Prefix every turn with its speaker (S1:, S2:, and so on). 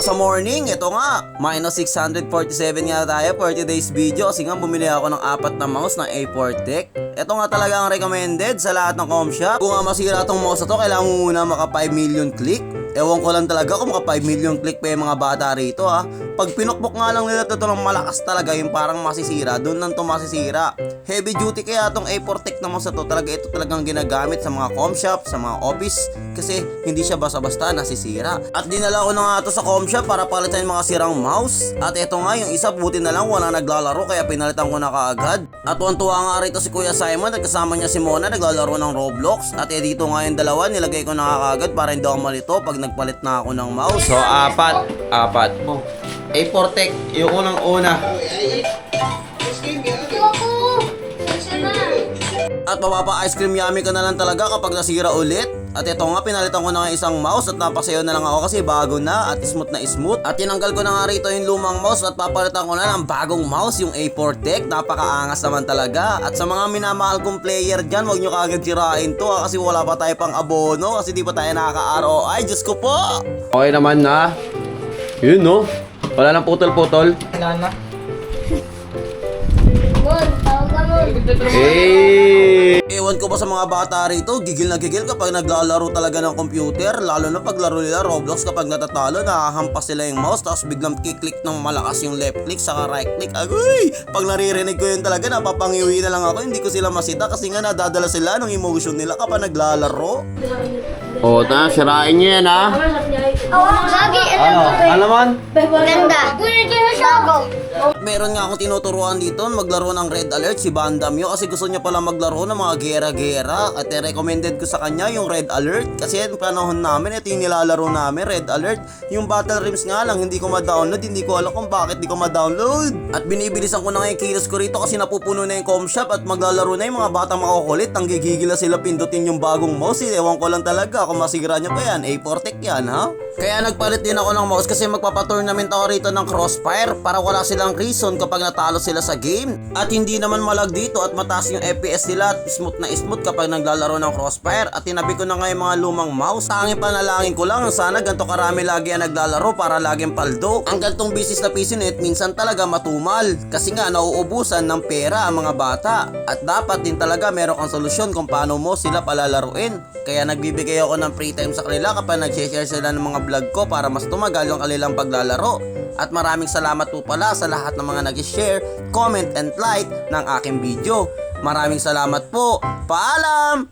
S1: sa morning, ito nga, minus 647 nga tayo for today's video kasi nga bumili ako ng 4 na mouse ng A4 Tech. Ito nga talaga ang recommended sa lahat ng com shop. Kung nga masira itong mouse na to, kailangan mo muna maka 5 million click. Ewan ko lang talaga kung maka 5 million click pa yung mga bata rito ha. Pag pinukbok nga lang nila ito ng malakas talaga yung parang masisira, doon lang ito masisira. Heavy duty kaya itong A4 Tech na mouse na to, talaga ito talagang ginagamit sa mga com shop, sa mga office, kasi hindi siya basta-basta nasisira. At dinala ko na nga ito sa com shop para palitan yung mga sirang mouse. At ito nga yung isa, buti na lang wala naglalaro kaya pinalitan ko na kaagad. At tuwan-tuwa nga rito si Kuya Simon at kasama niya si Mona naglalaro ng Roblox. At dito nga yung dalawa, nilagay ko na kaagad para hindi ako malito pag nagpalit na ako ng mouse. So apat. A4 Tech, yung unang-una. At mapapa-ice cream yummy ka na lang talaga kapag nasira ulit. At ito nga, pinalitan ko na nga isang mouse at napasayo na lang ako kasi bago na at smooth na smooth. At tinanggal ko na nga rito yung lumang mouse at papalitan ko na ng bagong mouse, yung A4 Tech. Napakaangas naman talaga. At sa mga minamahal kong player dyan, huwag nyo kagad sirain to kasi wala pa tayo pang abono kasi di pa tayo nakaka-ROI. Diyos ko po! Okay naman na. Yun no? Wala nang putol-putol.
S2: Wala na.
S1: Ewan ko ba sa mga bata rito, gigil na gigil kapag naglalaro talaga ng computer. Lalo na paglaro nila Roblox, kapag natatalo, nakahampas sila yung mouse tapos biglang kiklik ng malakas yung left click saka right click. Agoy! Pag naririnig ko yun talaga, napapangiwi na lang ako. Hindi ko sila masita kasi nga nadadala sila ng emotion nila kapag naglalaro. O, sirain nyo yan ha.
S3: Lagi,
S1: Ano naman?
S3: ganda. Bago.
S1: Meron nga akong tinuturuan dito maglaro ng Red Alert, si Bandamyo, kasi gusto niya pala maglaro ng mga gera-gera. At recommended ko sa kanya yung Red Alert kasi yung panahon namin, ito yung nilalaro namin, Red Alert. Yung Battle Rims nga lang, hindi ko ma-download, hindi ko alam kung bakit hindi ko ma-download. At binibilisan ko na nga yung kilos ko rito kasi napupuno na yung com shop at maglalaro na yung mga batang makukulit. Ang gigigil na sila pindutin yung bagong mouse. Ewan ko lang talaga kung masira niya pa yan. A4 Tech yan ha. Kaya nagpalit din ako ng mouse kasi magpapa-tournament ako rito ng Crossfire para wala silang reason kapag natalo sila sa game. At hindi naman malag dito at mataas yung FPS nila at smooth na smooth kapag naglalaro ng Crossfire. At tinabi ko na nga yung mga lumang mouse. Tanging panalangin ko lang sana ganito karami lagi ang naglalaro para laging paldo. Ang gantong business na PC net minsan talaga matumal kasi nga nauubusan ng pera ang mga bata. At dapat din talaga meron kang solusyon kung paano mo sila palalaruin. Kaya nagbibigay ako ng free time sa kanila kapag nag-share sila ng mga vlog ko para mas tumagal yung kanilang paglalaro. At maraming salamat po pala sa lahat ng mga nag-share, comment and like ng aking video. Maraming salamat po. Paalam!